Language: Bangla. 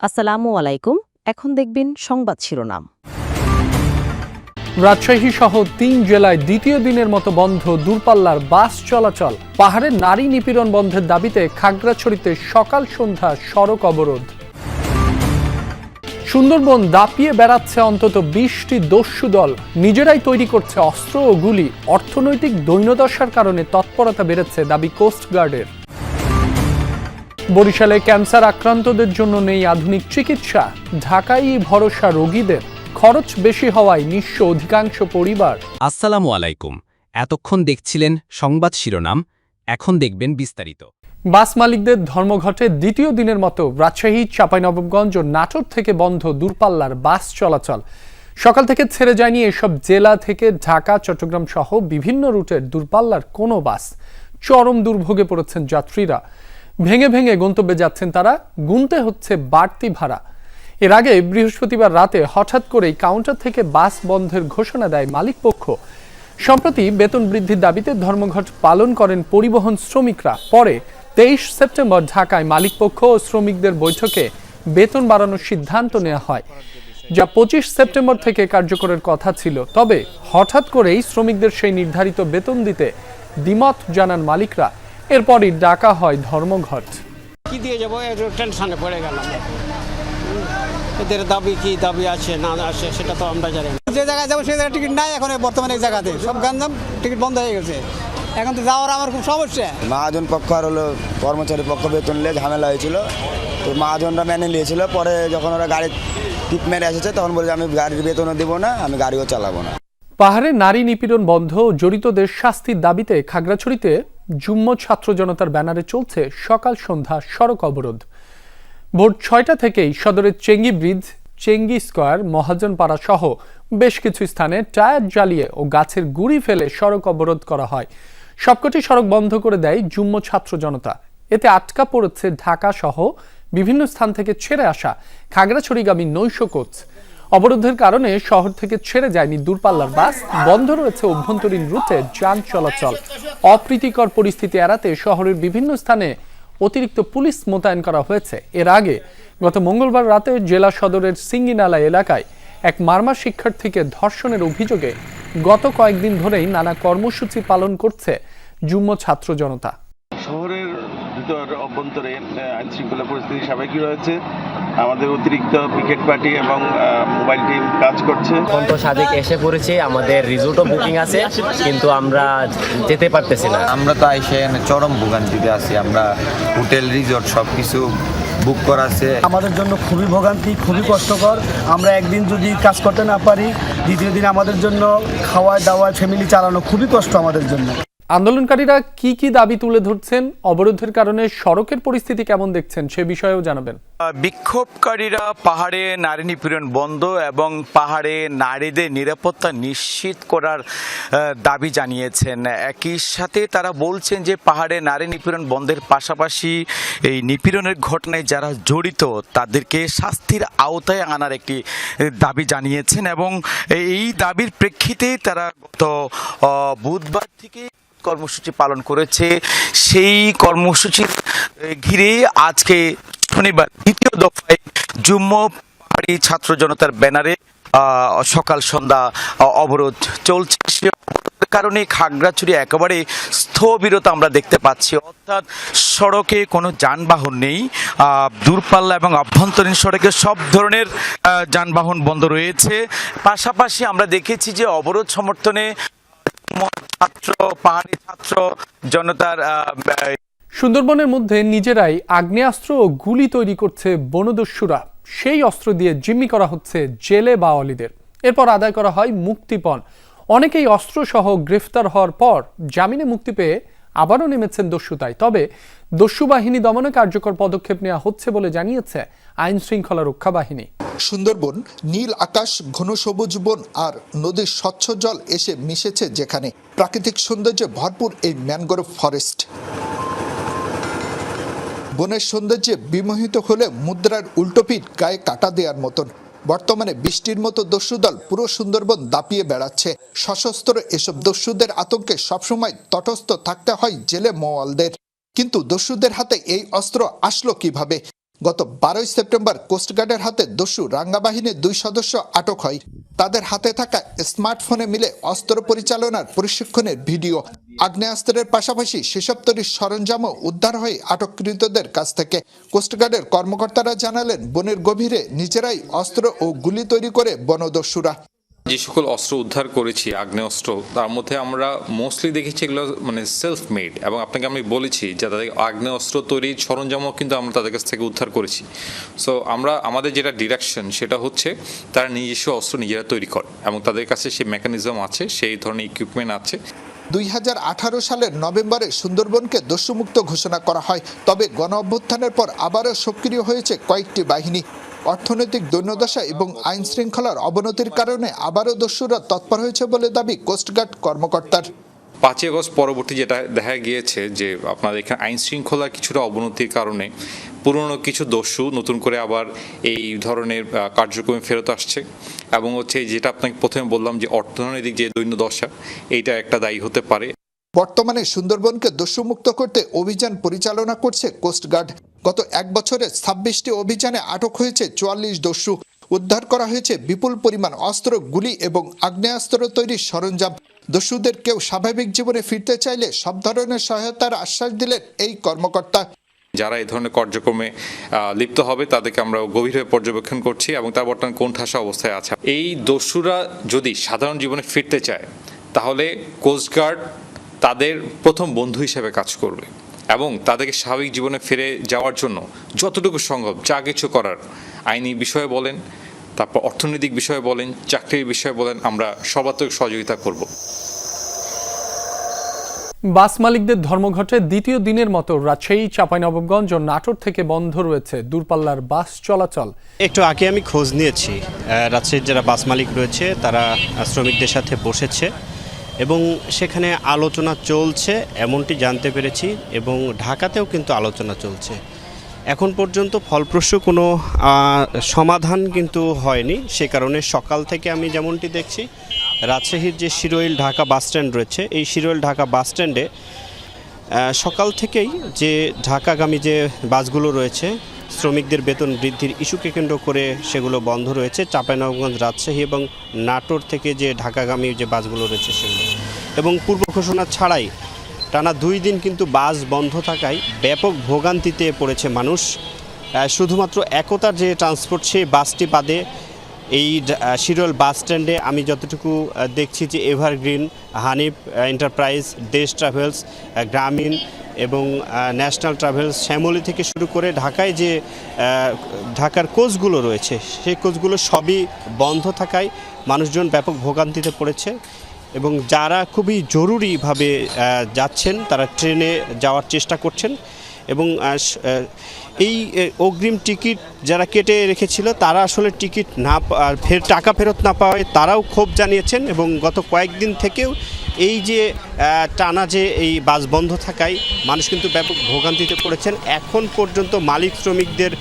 আসসালামু আলাইকুম। এখন দেখবেন সংবাদ শিরোনাম। রাজশাহী সহ ৩ জেলায় দ্বিতীয় দিনের মতো বন্ধ দূরপাল্লার বাস চলাচল। পাহাড়ে নারী নিপীড়ন বন্ধের দাবিতে খাগড়াছড়িতে সকাল সন্ধ্যা সড়ক অবরোধ। সুন্দরবন দাপিয়ে বেড়াচ্ছে অন্তত ২০টি দস্যু দল, নিজেরাই তৈরি করছে অস্ত্র ও গুলি। অর্থনৈতিক দৈন্যদশার কারণে তৎপরতা বেড়েছে দাবি কোস্টগার্ডের। বরিশালে ক্যান্সার আক্রান্তদের জন্য নেই আধুনিক চিকিৎসা, ঢাকায় ভরসা রোগীদের। খরচ বেশি হওয়ায় নিঃস্ব অধিকাংশ পরিবার। আসসালামু আলাইকুম। এতক্ষণ দেখছিলেন সংবাদ শিরোনাম, এখন দেখবেন বিস্তারিত। বাস মালিকদের ধর্মঘটে দ্বিতীয় দিনের মতো রাজশাহী, চাঁপাইনবাবগঞ্জ ও নাটোর থেকে বন্ধ দূরপাল্লার বাস চলাচল। সকাল থেকে ছেড়ে যায়নি এসব জেলা থেকে ঢাকা, চট্টগ্রাম সহ বিভিন্ন রুটের দূরপাল্লার কোনো বাস। চরম দুর্ভোগে পড়েছেন যাত্রীরা। ভেঙে ভেঙে গন্তব্যে যাচ্ছেন তারা, গুনতে হচ্ছে বাড়তি ভাড়া। এর আগে বৃহস্পতিবার রাতে হঠাৎ করেই কাউন্টার থেকে বাস বন্ধের ঘোষণা দেয় মালিকপক্ষ। সম্প্রতি বেতন বৃদ্ধির দাবিতে ধর্মঘট পালন করেন পরিবহন শ্রমিকরা। পরে ২৩ সেপ্টেম্বর ঢাকায় মালিকপক্ষ ও শ্রমিকদের বৈঠকে বেতন বাড়ানোর সিদ্ধান্ত নেওয়া হয়, যা ২৫ সেপ্টেম্বর থেকে কার্যকরের কথা ছিল। তবে হঠাৎ করেই শ্রমিকদের সেই নির্ধারিত বেতন দিতে দ্বিমত জানান মালিকরা। এরপরই ডাকা হয় ধর্মঘট। কি দিয়ে যাবো, টেনশনে পড়ে গেলাম। এদের দাবি কি দাবি আছে না আছে সেটা তো আমরা জানি না। যে জায়গায় যাবো সেই জায়গায় টিকিট নাই এখন বর্তমানে। এই জায়গাতে সব গাঞ্জাম, টিকিট বন্ধ হয়ে গেছে। এখন তো যাওয়ার আমার খুব সমস্যা। মহাজন পক্ষ আর হলো কর্মচারী পক্ষ বেতন নিয়ে ঝামেলা হয়েছিল, তো মহাজনরা মেনে নিয়েছিল। পরে যখন ওরা গাড়ি টিপ মেরে এসেছে তখন বলে আমি গাড়ির বেতনও দেবো না, আমি গাড়িও চালাবো না। পাহাড়ে নারী নিপীড়ন বন্ধ ও জড়িতদের শাস্তির দাবিতে খাগড়াছড়িতে যুগ্ম ছাত্র জনতার ব্যানারে চলছে সকাল সন্ধ্যা সড়ক অবরোধ। ভোর ৬টা থেকেই সদরের Changi bridge, Changi square, Mahajanpara সহ বেশ কিছু স্থানে টায়ার জ্বালিয়ে ও গাছের গুঁড়ি ফেলে সড়ক অবরোধ করা হয়। সবকটি সড়ক বন্ধ করে দেয় যুগ্ম ছাত্র জনতা। এতে আটকা পড়েছে ঢাকা সহ বিভিন্ন স্থান থেকে ছেড়ে আসা খাগড়াছড়িগামী নৈশ কোচ। অবরোধের কারণে শহর থেকে ছেড়ে যায়নি দূরপাল্লার বাস, বন্ধ রয়েছে অভ্যন্তরীণ রুটে যান চলাচল। অপ্রীতিকর পরিস্থিতি এড়াতে শহরের বিভিন্ন স্থানে অতিরিক্ত পুলিশ মোতায়েন করা হয়েছে। এর আগে গত মঙ্গলবার রাতে জেলা সদরের সিঙ্গিনালা এলাকায় এক মারমা শিক্ষার্থীকে ধর্ষণের অভিযোগে গত কয়েকদিন ধরেই নানা কর্মসূচি পালন করছে যুগ্ম ছাত্র জনতা। শহরের ভিতর অভ্যন্তরে আইন শৃঙ্খলা পরিস্থিতি স্বাভাবিকই রয়েছে। আমাদের অতিরিক্ত পিকেট পার্টি এবং মোবাইল টিম কাজ করছে। এখন তো সাদেক এসে পড়েছে, আমাদের রিসোর্টও বুকিং আছে, কিন্তু আমরা যেতে পারতেছি না। আমরা তো এসে চরম ভোগান্তিতে আছি। আমরা হোটেল, রিসোর্ট সব কিছু বুক করা আছে। আমাদের জন্য খুবই ভোগান্তি, খুবই কষ্টকর। আমরা একদিন যদি কাজ করতে না পারি, দ্বিতীয় দিন আমাদের জন্য খাওয়া দাওয়া, ফ্যামিলি চালানো খুবই কষ্ট আমাদের জন্য। আন্দোলনকারীরা কি কি দাবি তুলে ধরছেন, অবরোধের কারণে সড়কের পরিস্থিতি কেমন দেখছেন সে বিষয়েও জানাবেন। বিক্ষোভকারীরা পাহাড়ে নারী নিপীড়ন বন্ধ এবং পাহাড়ে নারীদের নিরাপত্তা নিশ্চিত করার দাবি জানিয়েছেন। একই সাথে তারা বলছেন যে পাহাড়ে নারী নিপীড়ন বন্ধের পাশাপাশি এই নিপীড়নের ঘটনায় যারা জড়িত তাদেরকে শাস্তির আওতায় আনার একটি দাবি জানিয়েছেন। এবং এই দাবির প্রেক্ষিতে তারা গত বুধবার থেকে কর্মসূচি পালন করেছে। সেই কর্মসূচির ঘিরে আজকে শনিবার দ্বিতীয় দফায় যুগ্ম পাহাড়ি ছাত্র জনতার ব্যানারে সকাল সন্ধ্যা অবরোধ চলছে। সে অবরোধের কারণে খাগড়াছড়ি একেবারে স্থবিরতা আমরা দেখতে পাচ্ছি, অর্থাৎ সড়কে কোনো যানবাহন নেই। দূরপাল্লা এবং আভ্যন্তরীণ সড়কে সব ধরনের যানবাহন বন্ধ রয়েছে। পাশাপাশি আমরা দেখেছি যে অবরোধ সমর্থনে পাহাড়ি ছাত্র জনতার সুন্দরবনের মধ্যে নিজেরাই আগ্নেয়াস্ত্র ও গুলি তৈরি করছে বনদস্যুরা। সেই অস্ত্র দিয়ে জিম্মি করা হচ্ছে জেলে বাওয়ালিদের। এরপর আদায় করা হয় মুক্তিপণ। অনেকেই অস্ত্র সহ গ্রেফতার হওয়ার পর জামিনে মুক্তি পেয়ে আবারও নেমেছেন দস্যুতায়। তবে দস্যু বাহিনী দমনে কার্যকর পদক্ষেপ নেওয়া হচ্ছে বলে জানিয়েছে আইন শৃঙ্খলা রক্ষা বাহিনী। সুন্দরবন নীল আকাশ, ঘন সবুজ বন আর নদীর স্বচ্ছ জল এসে মিশেছে যেখানে, প্রাকৃতিক সৌন্দর্যে ভরপুর এই ম্যানগ্রোভ ফরেস্ট। বনের সৌন্দর্যে বিমোহিত হলে মুদ্রার উল্টোপিঠ গায়ে কাটা দেওয়ার মতন। বর্তমানে বৃষ্টির মতো দস্যুদল পুরো সুন্দরবন দাপিয়ে বেড়াচ্ছে। সশস্ত্র এসব দস্যুদের আতঙ্কে সবসময় তটস্থ থাকতে হয় জেলে মওয়ালদের। কিন্তু দস্যুদের হাতে এই অস্ত্র আসলো কিভাবে? গত 12 সেপ্টেম্বর কোস্টগার্ডের হাতে দস্যু রাঙ্গা বাহিনীর 2 সদস্য আটক হয়। তাদের হাতে থাকা স্মার্টফোনে মিলে অস্ত্র পরিচালনার প্রশিক্ষণের ভিডিও। আগ্নেয়াস্ত্রের পাশাপাশি সেসব তৈরির সরঞ্জামও উদ্ধার হয় আটককৃতদের কাছ থেকে। কোস্টগার্ডের কর্মকর্তারা জানালেন, বনের গভীরে নিজেরাই অস্ত্র ও গুলি তৈরি করে বনদস্যুরা। যে সকল অস্ত্র উদ্ধার করেছি আগ্নেয়াস্ত্র, তার মধ্যে আমরা মোস্টলি দেখেছি এগুলো মানে সেলফ মেড, এবং আপনাকে আমি বলেছি যে তাদের আগ্নেয়াস্ত্র তৈরির সরঞ্জামও কিন্তু আমরা তাদের কাছ থেকে উদ্ধার করেছি। সো আমাদের যেটা ডিরেকশন সেটা হচ্ছে তারা নিজস্ব অস্ত্র নিজেরা তৈরি করে এবং তাদের কাছে সেই মেকানিজম আছে, সেই ধরনের ইকুইপমেন্ট আছে। 2018 সালের নভেম্বরে সুন্দরবনকে দস্যুমুক্ত ঘোষণা করা হয়। তবে গণ অভ্যুত্থানের পর আবারও সক্রিয় হয়েছে কয়েকটি বাহিনী। অর্থনৈতিক দৈন্যদশা এবং আইন শৃঙ্খলার অবনতির কারণে আবারও দস্যুরা তৎপর হয়েছে বলে দাবি কোস্টগার্ড কর্মকর্তার। 5 আগস্ট পরবর্তী যেটা দেখা গিয়েছে যে আপনাদের এখানে আইন শৃঙ্খলার কিছুটা অবনতির কারণে পুরনো কিছু দস্যু নতুন করে আবার এই ধরনের কার্যক্রমে ফেরত আসছে, এবং হচ্ছে যেটা আপনাকে প্রথমে বললাম যে অর্থনৈতিক যে দৈন্যদশা, এইটা একটা দায়ী হতে পারে। বর্তমানে সুন্দরবনকে দস্যুমুক্ত করতে অভিযান পরিচালনা করছে কোস্টগার্ড। গত 1 বছরে 26টি অভিযানে আটক হয়েছে 44 দস্যু। উদ্ধার করা হয়েছে বিপুল পরিমাণ অস্ত্র, গুলি এবং আগ্নেয়াস্ত্র তৈরির সরঞ্জাম। দস্যুদের কেউ স্বাভাবিক জীবনে ফিরতে চাইলে সব ধরনের সহায়তার আশ্বাস দিলেন এই কর্মকর্তা। যারা এই ধরনের কার্যক্রমে লিপ্ত হবে তাদেরকে আমরা গভীরভাবে পর্যবেক্ষণ করছি এবং তার বর্তমান কোণঠাসা অবস্থায় আছে। এই দস্যুরা যদি সাধারণ জীবনে ফিরতে চায় তাহলে কোস্টগার্ড তাদের প্রথম বন্ধু হিসেবে কাজ করবে এবং তাদেরকে স্বাভাবিক জীবনে ফিরে যাওয়ার জন্য যতটুকু সম্ভব যা কিছু করার, আইনি বিষয়ে বলেন, তারপর অর্থনৈতিক বিষয়ে বলেন, চাকরির বিষয়ে বলেন, আমরা সর্বাত্মক সহযোগিতা করব। বাস মালিকদের ধর্মঘটে দ্বিতীয় দিনের মতো রাজশাহী, চাঁপাইনবাবগঞ্জ ও নাটোর থেকে বন্ধ রয়েছে দূরপাল্লার বাস চলাচল। একটু আগে আমি খোঁজ নিয়েছি, রাজশাহীর যারা বাস মালিক রয়েছে তারা শ্রমিকদের সাথে বসেছে এবং সেখানে আলোচনা চলছে এমনটি জানতে পেরেছি, এবং ঢাকাতেও কিন্তু আলোচনা চলছে। এখন পর্যন্ত ফলপ্রসূ কোনো সমাধান কিন্তু হয়নি। সে কারণে সকাল থেকে আমি যেমনটি দেখছি, রাজশাহীর যে শিরোইল ঢাকা বাস স্ট্যান্ড রয়েছে, এই শিরোইল ঢাকা বাস স্ট্যান্ডে সকাল থেকেই যে ঢাকাগামী যে বাসগুলো রয়েছে, শ্রমিকদের বেতন বৃদ্ধির ইস্যুকে কেন্দ্র করে সেগুলো বন্ধ রয়েছে। চাঁপাইনবাবগঞ্জ, রাজশাহী এবং নাটোর থেকে যে ঢাকাগামী যে বাসগুলো রয়েছে সেগুলো, এবং পূর্ব ঘোষণা ছাড়াই টানা 2 দিন কিন্তু বাস বন্ধ থাকায় ব্যাপক ভোগান্তিতে পড়েছে মানুষ। শুধুমাত্র একতার যে ট্রান্সপোর্ট, সেই বাসটি বাদে এই শিরোইল বাস স্ট্যান্ডে আমি যতটুকু দেখছি যে এভারগ্রিন, হানিফ এন্টারপ্রাইজ, দেশ ট্রাভেলস, গ্রামীণ এবং ন্যাশনাল ট্রাভেলস, শ্যামলী থেকে শুরু করে ঢাকায় যে ঢাকার কোচগুলো রয়েছে, সেই কোচগুলো সবই বন্ধ থাকায় মানুষজন ব্যাপক ভোগান্তিতে পড়েছে। এবং যারা খুবই জরুরিভাবে যাচ্ছেন তারা ট্রেনে যাওয়ার চেষ্টা করছেন, এবং এই অগ্রিম টিকিট যারা কেটে রেখেছিল তারা আসলে টিকিট না টাকা ফেরত না পাওয়ায় তারাও ক্ষোভ জানিয়েছেন। এবং গত কয়েকদিন থেকেও এই যে টানা যে এই বাস বন্ধ থাকায় মানুষ কিন্তু ব্যাপক ভোগান্তিতে পড়েছেন। এখন পর্যন্ত মালিক শ্রমিকদের